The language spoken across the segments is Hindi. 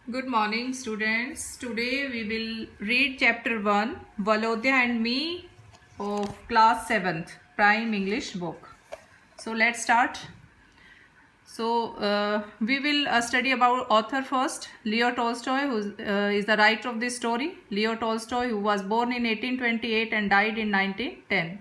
Good morning, students. Today we will read chapter 1, Volodya and Me of class 7th, Prime English book. So let's start. We will study about author first, Leo Tolstoy, who is the writer of this story. Leo Tolstoy, who was born in 1828 and died in 1910.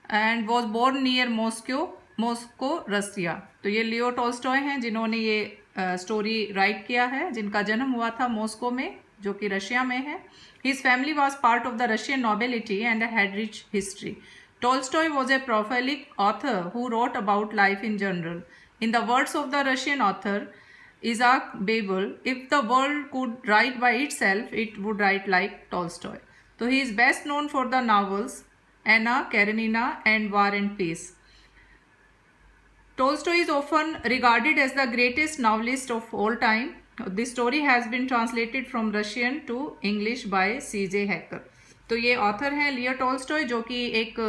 And was born near Moscow Russia. तो ये लियो टॉल्स्टॉय हैं जिन्होंने ये स्टोरी राइट किया है, जिनका जन्म हुआ था मॉस्को में, जो कि रशिया में है। His family was part of the Russian nobility and had rich history. Tolstoy was a prolific author who wrote about life in general. In the words of the Russian author Isaac Babel, if the world could write by itself, it would write like Tolstoy. So he is best known for the novels Anna Karenina and War and Peace. Tolstoy is often regarded as the greatest novelist of all time. This story has been translated from Russian to English by C.J. Hacker. तो ये ऑथर हैं लियो टॉल्स्टॉय, जो कि एक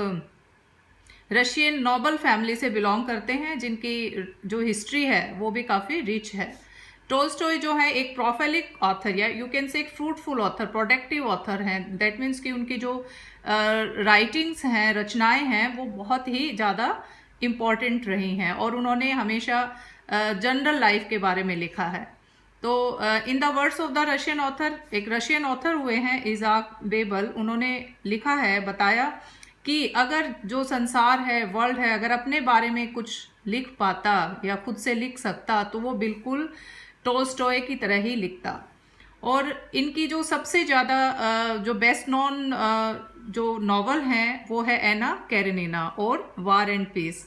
रशियन नोबल फैमिली से बिलोंग करते हैं, जिनकी जो हिस्ट्री है वो भी काफ़ी रिच है। टोल्स्टॉय जो है एक प्रोफेलिक ऑथर या यू कैन से एक फ्रूटफुल ऑथर, प्रोडक्टिव ऑथर हैं। दैट मीन्स कि उनकी जो राइटिंग्स हैं, रचनाएं हैं, वो बहुत ही ज़्यादा इम्पॉर्टेंट रही हैं और उन्होंने हमेशा जनरल लाइफ के बारे में लिखा है। तो इन the words of the Russian author, एक रशियन ऑथर हुए हैं इजाक बेबल, उन्होंने लिखा है, बताया कि अगर जो संसार है, वर्ल्ड है, अगर अपने बारे में कुछ लिख पाता या खुद से लिख सकता तो वो बिल्कुल टोल्स्टॉय की तरह ही लिखता। और इनकी जो सबसे ज़्यादा जो बेस्ट नोन जो नॉवल हैं वो है एना कैरेनिना और वार एंड पीस।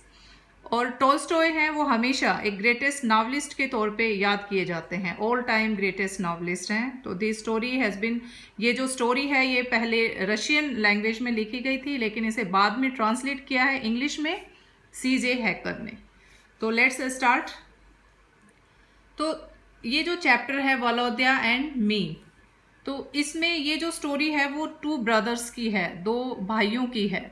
और टोल्स्टॉय हैं वो हमेशा एक ग्रेटेस्ट नावलिस्ट के तौर पे याद किए जाते हैं, ऑल टाइम ग्रेटेस्ट नावलिस्ट हैं। तो दिस स्टोरी हैज़ बिन, ये जो स्टोरी है ये पहले रशियन लैंग्वेज में लिखी गई थी, लेकिन इसे बाद में ट्रांसलेट किया है इंग्लिश में C.J. हैकर ने। तो लेट्स स्टार्ट। तो ये जो चैप्टर है वलोद्या एंड मी, तो इसमें ये जो स्टोरी है वो 2 ब्रदर्स की है, 2 भाइयों की है।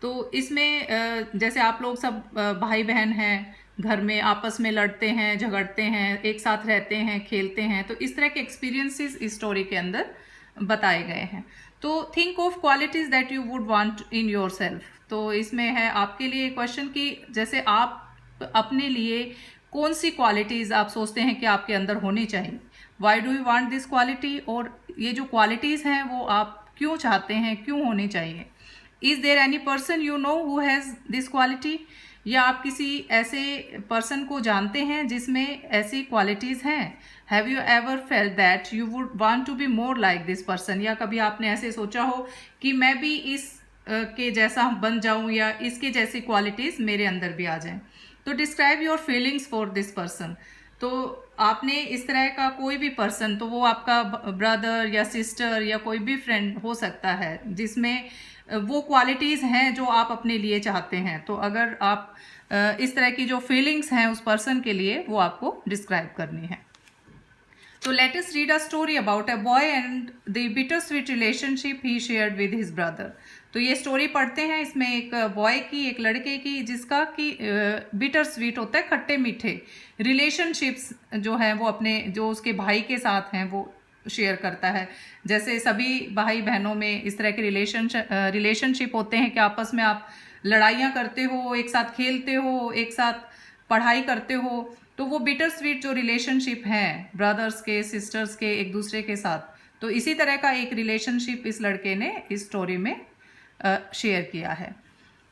तो इसमें जैसे आप लोग सब भाई बहन हैं, घर में आपस में लड़ते हैं, झगड़ते हैं, एक साथ रहते हैं, खेलते हैं, तो इस तरह के एक्सपीरियंसेस इस स्टोरी के अंदर बताए गए हैं। तो think of qualities that you would want in your self. तो इसमें है आपके लिए क्वेश्चन कि जैसे आप अपने लिए कौन सी क्वालिटीज़ आप सोचते हैं कि आपके अंदर होनी चाहिए, why do you want this quality, और ये जो क्वालिटीज़ हैं वो आप क्यों चाहते हैं, क्यों होनी चाहिए। Is there any person you know who has this quality, या आप किसी ऐसे पर्सन को जानते हैं जिसमें ऐसी क्वालिटीज़ हैं। Have you ever felt that you would want to be more like this person, या कभी आपने ऐसे सोचा हो कि मैं भी इस के जैसा बन जाऊं या इसके जैसी क्वालिटीज़ मेरे अंदर भी आ जाएं। तो describe your feelings for this person. तो आपने इस तरह का कोई भी पर्सन, तो वो आपका ब्रदर या सिस्टर या कोई भी फ्रेंड हो सकता है जिसमें वो क्वालिटीज़ हैं जो आप अपने लिए चाहते हैं। तो अगर आप इस तरह की जो फीलिंग्स हैं उस पर्सन के लिए, वो आपको डिस्क्राइब करनी है। तो let us read a story about a boy and the bitter sweet relationship he shared with his brother. तो ये स्टोरी पढ़ते हैं, इसमें एक बॉय की, एक लड़के की, जिसका कि बिटर स्वीट होता है, खट्टे मीठे रिलेशनशिप्स जो है वो अपने जो उसके भाई के साथ हैं वो शेयर करता है। जैसे सभी भाई बहनों में इस तरह के रिलेशनशिप होते हैं कि आपस में आप लड़ाइयाँ करते हो, एक साथ खेलते हो, एक साथ पढ़ाई करते हो। तो वो बिटर स्वीट जो रिलेशनशिप हैं ब्रदर्स के, सिस्टर्स के एक दूसरे के साथ, तो इसी तरह का एक रिलेशनशिप इस लड़के ने इस स्टोरी में शेयर किया है।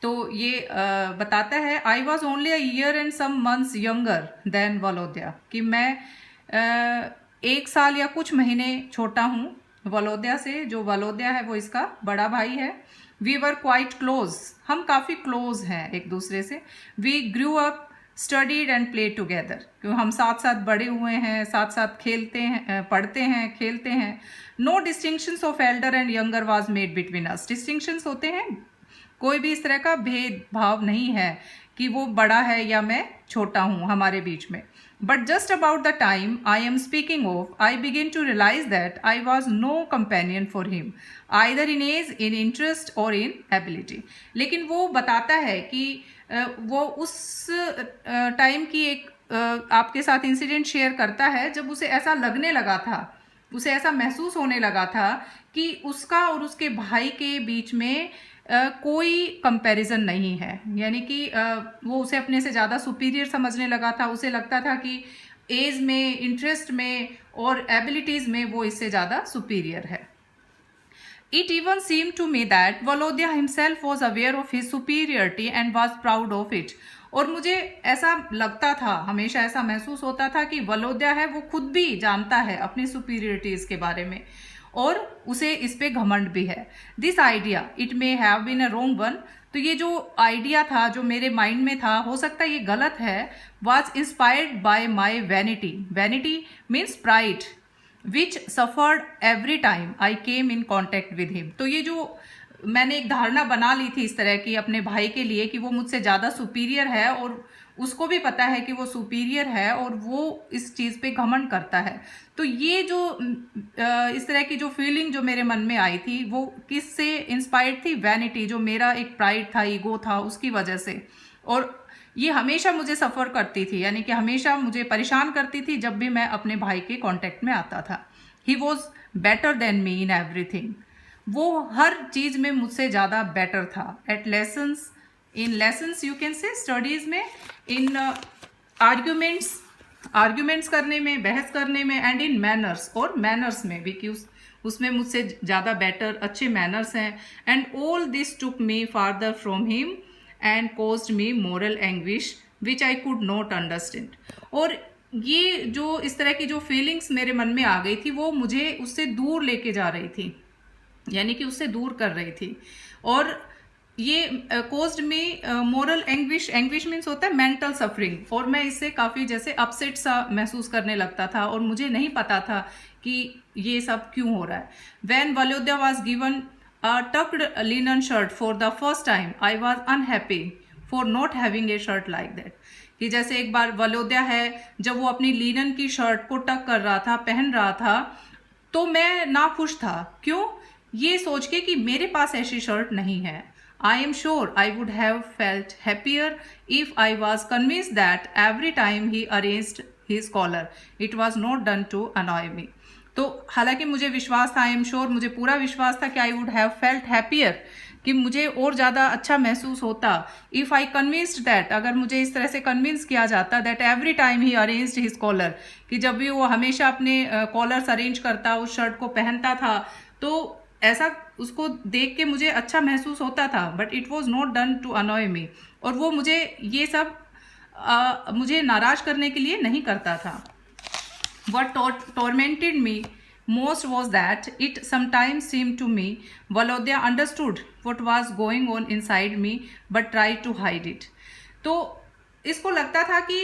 तो ये बताता है, I was only a year and some months younger than Volodya, कि मैं 1 साल या कुछ महीने छोटा हूँ वलोद्या से। जो वलोद्या है वो इसका बड़ा भाई है। वी वर क्वाइट क्लोज, हम काफ़ी क्लोज हैं एक दूसरे से। We grew up studied and play together, क्यों हम साथ साथ बड़े हुए हैं, साथ साथ खेलते हैं, पढ़ते हैं, खेलते हैं। No distinctions of elder and younger was made between us, distinctions होते हैं, कोई भी इस तरह का भेदभाव नहीं है कि वो बड़ा है या मैं छोटा हूँ हमारे बीच में। But just about the time I am speaking of, I begin to realise that I was no companion for him either in age, in interest और इन एबिलिटी। लेकिन वो बताता है कि वो उस टाइम की एक आपके साथ इंसिडेंट शेयर करता है जब उसे ऐसा लगने लगा था, उसे ऐसा महसूस होने लगा था कि उसका और उसके भाई के बीच में कोई कंपैरिजन नहीं है, यानी कि वो उसे अपने से ज़्यादा सुपीरियर समझने लगा था। उसे लगता था कि एज में, इंटरेस्ट में और एबिलिटीज़ में वो इससे ज़्यादा सुपीरियर है। It even seemed to me that Volodya himself was aware of his superiority and was proud of it. और मुझे ऐसा लगता था, हमेशा ऐसा महसूस होता था कि वलोद्या है वो खुद भी जानता है अपनी सुपीरियरिटीज़ के बारे में और उसे इस पे घमंड भी है। This idea it may have been a wrong one, तो ये जो आइडिया था जो मेरे माइंड में था, हो सकता है ये गलत है, was inspired by my vanity. Vanity means pride which suffered every time I came in contact with him. तो ये जो मैंने एक धारणा बना ली थी इस तरह की अपने भाई के लिए कि वो मुझसे ज़्यादा सुपीरियर है और उसको भी पता है कि वो सुपीरियर है और वो इस चीज़ पे घमंड करता है। तो ये जो इस तरह की जो फीलिंग जो मेरे मन में आई थी वो किससे इंस्पायर्ड थी? वैनिटी, जो मेरा एक प्राइड था, ईगो था, उसकी वजह से। और ये हमेशा मुझे सफ़र करती थी, यानी कि हमेशा मुझे परेशान करती थी जब भी मैं अपने भाई के कांटेक्ट में आता था। He was better than me in everything, वो हर चीज़ में मुझसे ज़्यादा बेटर था। At lessons, in lessons you can say, studies में, इन आर्ग्यूमेंट्स करने में, बहस करने में, एंड इन मैनर्स, और मैनर्स में भी कि उसमें मुझसे ज़्यादा बेटर अच्छे मैनर्स हैं। And all this took me farther from him and caused me moral anguish which I could not understand। और ये जो इस तरह की जो फीलिंग्स मेरे मन में आ गई थी वो मुझे उससे दूर लेके जा रही थी, यानी कि उससे दूर कर रही थी। और ये caused me moral anguish, anguish means होता है मेंटल सफरिंग, और मैं इससे काफ़ी जैसे अपसेट सा महसूस करने लगता था और मुझे नहीं पता था कि ये सब क्यों हो रहा है। When Volodya was given a tucked linen shirt for the first time, I was unhappy for not having a shirt like that। कि जैसे एक बार वलोद्या है जब वो अपनी लिनन की शर्ट को टक कर रहा था, पहन रहा था, तो मैं नाखुश था। क्यों? ये सोच के कि मेरे पास ऐसी शर्ट नहीं है। I am sure I would have felt happier if I was convinced that every time he arranged his collar it was not done to annoy me. तो हालांकि मुझे विश्वास था, आई एम श्योर, मुझे पूरा विश्वास था कि आई वुड हैव फेल्ट हैप्पियर, कि मुझे और ज़्यादा अच्छा महसूस होता इफ़ आई कन्विंस्ड दैट, अगर मुझे इस तरह से कन्विंस किया जाता that every time he arranged his collar, कि जब भी वो हमेशा अपने कॉलर्स अरेंज करता, उस शर्ट को पहनता था, तो ऐसा उसको देख के मुझे अच्छा महसूस होता था। But it was not done to annoy me, और वो मुझे ये सब मुझे नाराज करने के लिए नहीं करता था। What tormented me most was that it sometimes seemed to me Volodya understood what was going on inside me but tried to hide it। तो इसको लगता था कि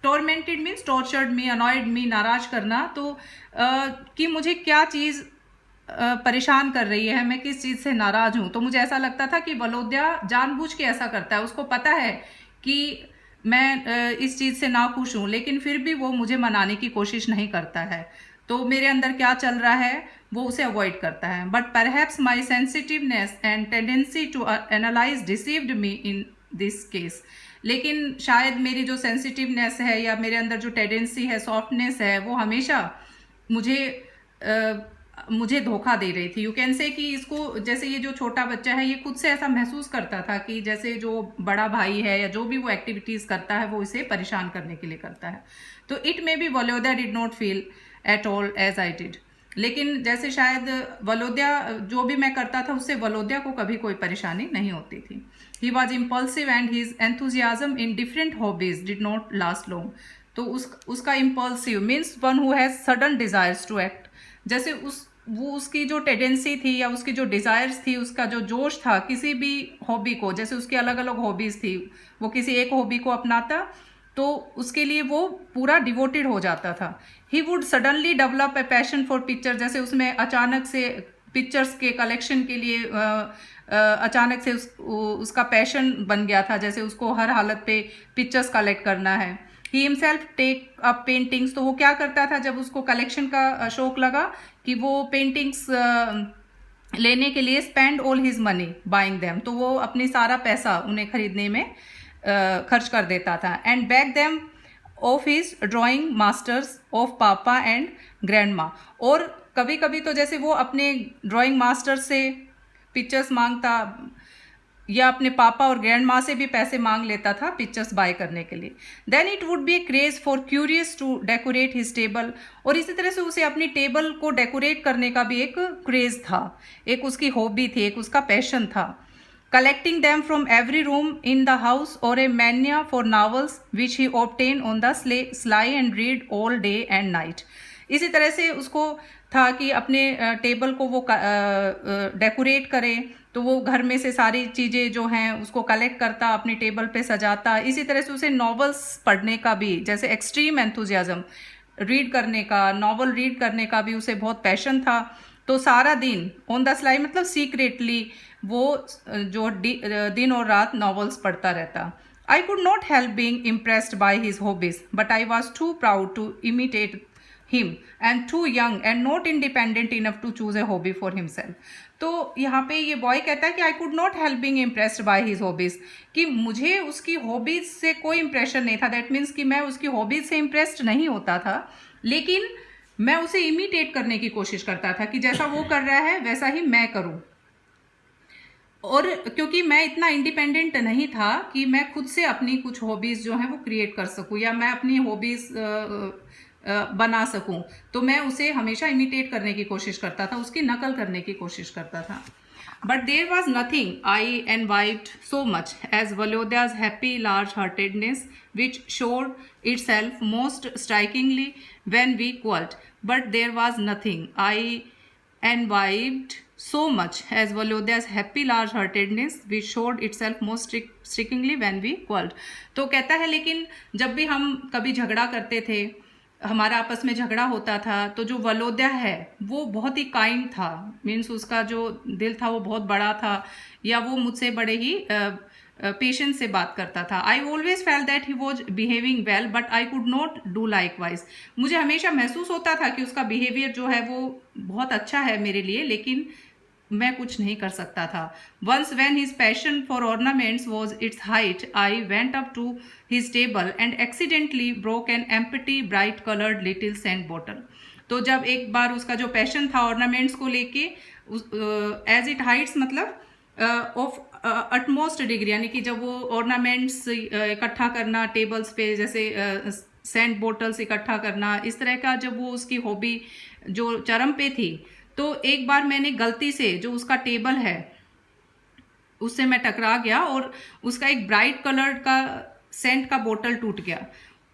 tormented means tortured me, annoyed me, नाराज करना, तो कि मुझे क्या चीज़ परेशान कर रही है, मैं किस चीज़ से नाराज़ हूँ। तो मुझे ऐसा लगता था कि वलोद्या जानबूझ के ऐसा करता है, उसको पता है कि मैं इस चीज़ से नाखुश हूँ, लेकिन फिर भी वो मुझे मनाने की कोशिश नहीं करता है। तो मेरे अंदर क्या चल रहा है वो उसे अवॉइड करता है। But perhaps my sensitiveness and tendency to analyse deceived me in this case. लेकिन शायद मेरी जो सेंसिटिवनेस है या मेरे अंदर जो टेंडेंसी है, सॉफ्टनेस है, वो हमेशा मुझे धोखा दे रही थी। यू कैन से कि इसको, जैसे ये जो छोटा बच्चा है ये खुद से ऐसा महसूस करता था कि जैसे जो बड़ा भाई है या जो भी वो एक्टिविटीज़ करता है वो इसे परेशान करने के लिए करता है। तो it may be Volodya did not feel at all as I did, लेकिन जैसे शायद वलोद्या, जो भी मैं करता था उससे वलोद्या को कभी कोई परेशानी नहीं होती थी। He was impulsive and his enthusiasm in different hobbies did not last long. तो उसका impulsive means one who has sudden desires to act. जैसे उसकी जो टेंडेंसी थी या उसकी जो डिज़ायर्स थी, उसका जो जोश था किसी भी हॉबी को, जैसे उसकी अलग अलग हॉबीज़ थी, वो किसी एक हॉबी को अपनाता तो उसके लिए वो पूरा डिवोटेड हो जाता था। He would suddenly develop a passion for picture, जैसे उसमें अचानक से पिक्चर्स के कलेक्शन के लिए अचानक से उसका पैशन बन गया था, जैसे उसको हर हालत पे पिक्चर्स कलेक्ट करना है। He himself take up paintings, तो वो क्या करता था जब उसको कलेक्शन का शौक लगा कि वो पेंटिंग्स लेने के लिए spend all his money buying them, तो वो अपनी सारा पैसा उन्हें खरीदने में खर्च कर देता था। And back them of his drawing masters of पापा एंड ग्रैंडमा। और कभी कभी तो जैसे वो अपने ड्राइंग मास्टर से पिक्चर्स मांगता या अपने पापा और ग्रैंड माँ से भी पैसे मांग लेता था पिक्चर्स बाय करने के लिए। Then it would be a craze for curious to decorate his table. और इसी तरह से उसे अपनी टेबल को डेकोरेट करने का भी एक क्रेज था, एक उसकी हॉबी थी, एक उसका पैशन था। Collecting them from every room in the house और a mania for novels which he obtain on the sly and read all day and night. इसी तरह से उसको था कि अपने टेबल को वो डेकोरेट करे, तो वो घर में से सारी चीज़ें जो हैं उसको कलेक्ट करता, अपनी टेबल पे सजाता। इसी तरह से उसे नॉवेल्स पढ़ने का भी जैसे एक्सट्रीम एंथुजियाज्म, रीड करने का, नॉवल रीड करने का भी उसे बहुत पैशन था। तो सारा दिन ऑन द स्लाई मतलब सीक्रेटली वो जो दिन और रात नॉवेल्स पढ़ता रहता। I could not help being impressed by his hobbies but I was too proud to imitate him and too young and not independent enough to choose a hobby for himself। तो यहाँ पे ये बॉय कहता है कि आई could not help being impressed by his hobbies, कि मुझे उसकी हॉबीज से कोई इम्प्रेशन नहीं था। दैट मीन्स कि मैं उसकी हॉबीज से इम्प्रेस्ड नहीं होता था, लेकिन मैं उसे इमिटेट करने की कोशिश करता था कि जैसा वो कर रहा है वैसा ही मैं करूँ। और क्योंकि मैं इतना इंडिपेंडेंट नहीं था कि मैं खुद से अपनी कुछ हॉबीज़ जो हैं वो क्रिएट कर सकूँ या मैं अपनी हॉबीज़ बना सकूं, तो मैं उसे हमेशा इमिटेट करने की कोशिश करता था, उसकी नकल करने की कोशिश करता था। But there was nothing I envied so much as Volodya's happy large heartedness which showed itself most strikingly when we quarrelled. But there was nothing I envied so much as Volodya's happy large heartedness which showed itself most strikingly when we quarreled। तो कहता है लेकिन जब भी हम कभी झगड़ा करते थे, हमारा आपस में झगड़ा होता था, तो जो वलोद्या है वो बहुत ही काइंड था, मीन्स उसका जो दिल था वो बहुत बड़ा था, या वो मुझसे बड़े ही पेशेंस से बात करता था। I always fail that he was behaving well but I could not do like wise. मुझे हमेशा महसूस होता था कि उसका बिहेवियर जो है वो बहुत अच्छा है मेरे लिए, लेकिन मैं कुछ नहीं कर सकता था। Once when his passion for ornaments was its height I went up to his table and accidentally broke an empty bright coloured little scent bottle. तो जब एक बार उसका जो पैशन था ऑर्नामेंट्स को लेके, एज इट हाइट्स मतलब ऑफ अटमोस्ट डिग्री, यानी कि जब वो ऑर्नामेंट्स इकट्ठा करना टेबल्स पे, जैसे सेंट बॉटल्स इकट्ठा करना, इस तरह का जब वो उसकी हॉबी जो चरम पे थी, तो एक बार मैंने गलती से जो उसका टेबल है उससे मैं टकरा गया और उसका एक ब्राइट कलर्ड का सेंट का बोतल टूट गया।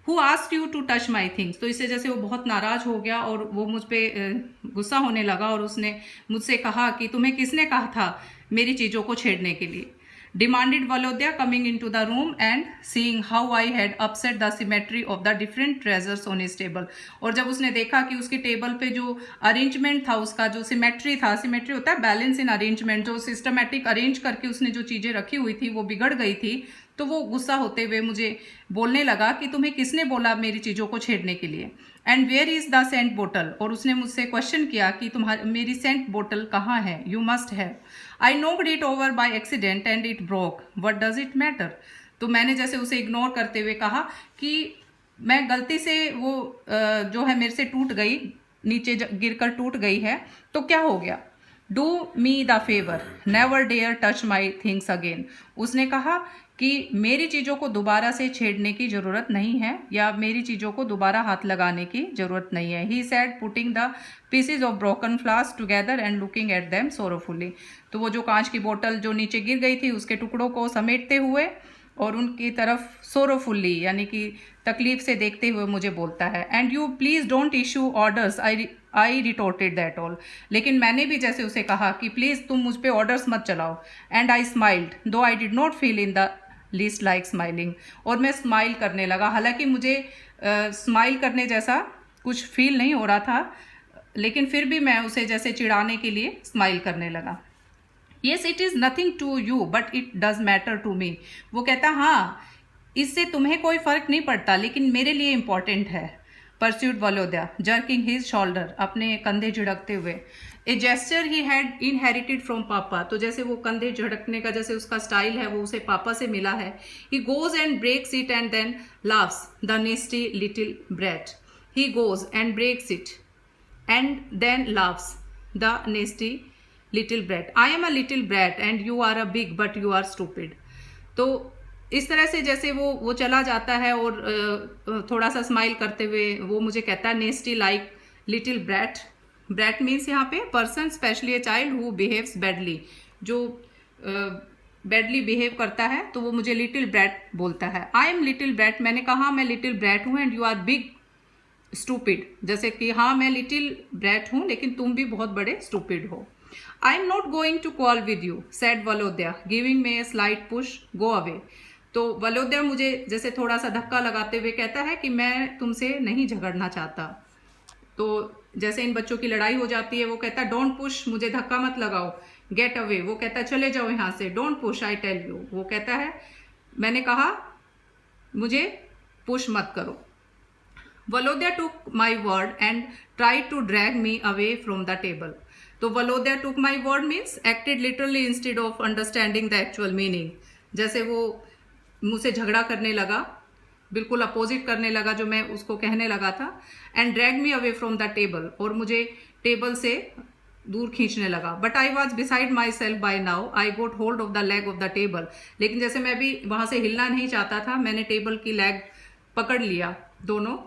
Who asked you to touch my things. तो इससे जैसे वो बहुत नाराज हो गया और वो मुझ पर गुस्सा होने लगा और उसने मुझसे कहा कि तुम्हें किसने कहा था मेरी चीज़ों को छेड़ने के लिए। demanded Volodya coming into the room and seeing how I had upset the symmetry of the different treasures on his table। और जब उसने देखा कि उसके टेबल पे जो अरेंजमेंट था, उसका जो सिमेट्री था, सिमेट्री होता है बैलेंस इन अरेंजमेंट, जो सिस्टमेटिक अरेंज करके उसने जो चीज़ें रखी हुई थी वो बिगड़ गई थी, तो वो गुस्सा होते हुए मुझे बोलने लगा कि तुम्हें किसने बोला मेरी चीज़ों को छेड़ने के लिए। And where is the scent bottle. और उसने मुझसे क्वेश्चन किया कि तुम्हारी मेरी सेंट बोटल कहाँ है, you must have. I knocked it over by accident and it broke, what does it matter. तो मैंने जैसे उसे इग्नोर करते हुए कहा कि मैं गलती से वो जो है मेरे से टूट गई, नीचे गिरकर टूट गई है, तो क्या हो गया। Do me the favour, never dare touch my things again. उसने कहा कि मेरी चीज़ों को दोबारा से छेड़ने की ज़रूरत नहीं है या मेरी चीज़ों को दोबारा हाथ लगाने की ज़रूरत नहीं है। He said putting the pieces of broken flask together and looking at them sorrowfully. तो वो जो कांच की बोतल जो नीचे गिर गई थी उसके टुकड़ों को समेटते हुए और उनकी तरफ सोरोफुली यानी कि तकलीफ से देखते हुए मुझे बोलता है। And you please don't issue orders, I retorted that all. लेकिन मैंने भी जैसे उसे कहा कि प्लीज़ तुम मुझ पे ऑर्डर्स मत चलाओ। एंड आई स्माइल्ड दो I did not feel in the least like smiling. और मैं स्माइल करने लगा, हालांकि मुझे स्माइल करने जैसा कुछ फील नहीं हो रहा था, लेकिन फिर भी मैं उसे जैसे चिढ़ाने के लिए स्माइल करने लगा। Yes it is nothing to you but it does matter to me. वो कहता हाँ, इससे तुम्हें कोई फ़र्क नहीं पड़ता लेकिन मेरे लिए इम्पॉर्टेंट है। Pursued Volodya jerking his shoulder, अपने कंधे झिड़कते हुए। A gesture he had inherited from papa, तो जैसे वो कंधे झड़कने का जैसे उसका स्टाइल है वो उसे पापा से मिला है। He goes and breaks it and then laughs the nasty little brat. He goes and breaks it and then laughs the nasty little brat. I am a little brat and you are a big but you are stupid. तो इस तरह से जैसे वो चला जाता है और थोड़ा सा स्माइल करते हुए वो मुझे कहता है nasty like little brat. Brat means यहाँ पे person, specially a child who behaves badly, जो बैडली बिहेव करता है, तो वो मुझे लिटिल ब्रैट बोलता है। आई एम लिटिल ब्रैट, मैंने कहा मैं लिटिल ब्रैट हूँ, and you are big stupid, जैसे कि हाँ मैं लिटिल ब्रैट हूँ लेकिन तुम भी बहुत बड़े स्टूपिड हो। I am not going to call with you said Volodya giving me a slight push, go away. तो वलोद्या मुझे जैसे थोड़ा सा धक्का लगाते हुए कहता है कि मैं तुमसे नहीं झगड़ना चाहता। तो जैसे इन बच्चों की लड़ाई हो जाती है, वो कहता है डोंट पुश, मुझे धक्का मत लगाओ, गेट अवे, वो कहता है चले जाओ यहाँ से, don't push I tell you, वो कहता है मैंने कहा मुझे पुश मत करो। Volodya took my word and try to drag me away from the table. तो Volodya took my word means acted literally instead of understanding the actual meaning. जैसे वो मुझसे झगड़ा करने लगा, बिल्कुल अपोजिट करने लगा जो मैं उसको कहने लगा था। And drag me away from the table, और मुझे टेबल से दूर खींचने लगा। But I was beside myself by now, I got hold of the leg of the table. लेकिन जैसे मैं भी वहां से हिलना नहीं चाहता था, मैंने टेबल की लेग पकड़ लिया दोनों।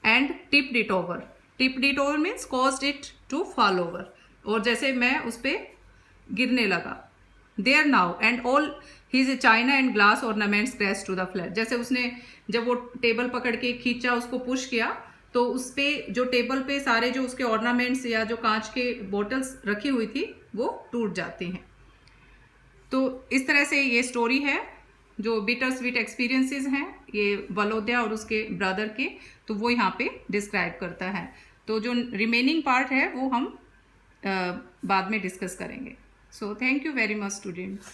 And tipped it over, tipped it over means caused it to fall over, और जैसे मैं उस पर गिरने लगा। There now and all his china and glass ornaments crash to the flat. जैसे उसने जब वो टेबल पकड़ के खींचा, उसको पुश किया, तो उस पे जो टेबल पे सारे जो उसके ऑर्नामेंट्स या जो कांच के बॉटल्स रखी हुई थी वो टूट जाती हैं। तो इस तरह से ये स्टोरी है, जो बिटर स्वीट एक्सपीरियंसेस हैं ये वलोद्या और उसके ब्रदर के, तो वो यहाँ पे डिस्क्राइब करता है। तो जो रिमेनिंग पार्ट है वो हम बाद में डिस्कस करेंगे। So thank you very much students.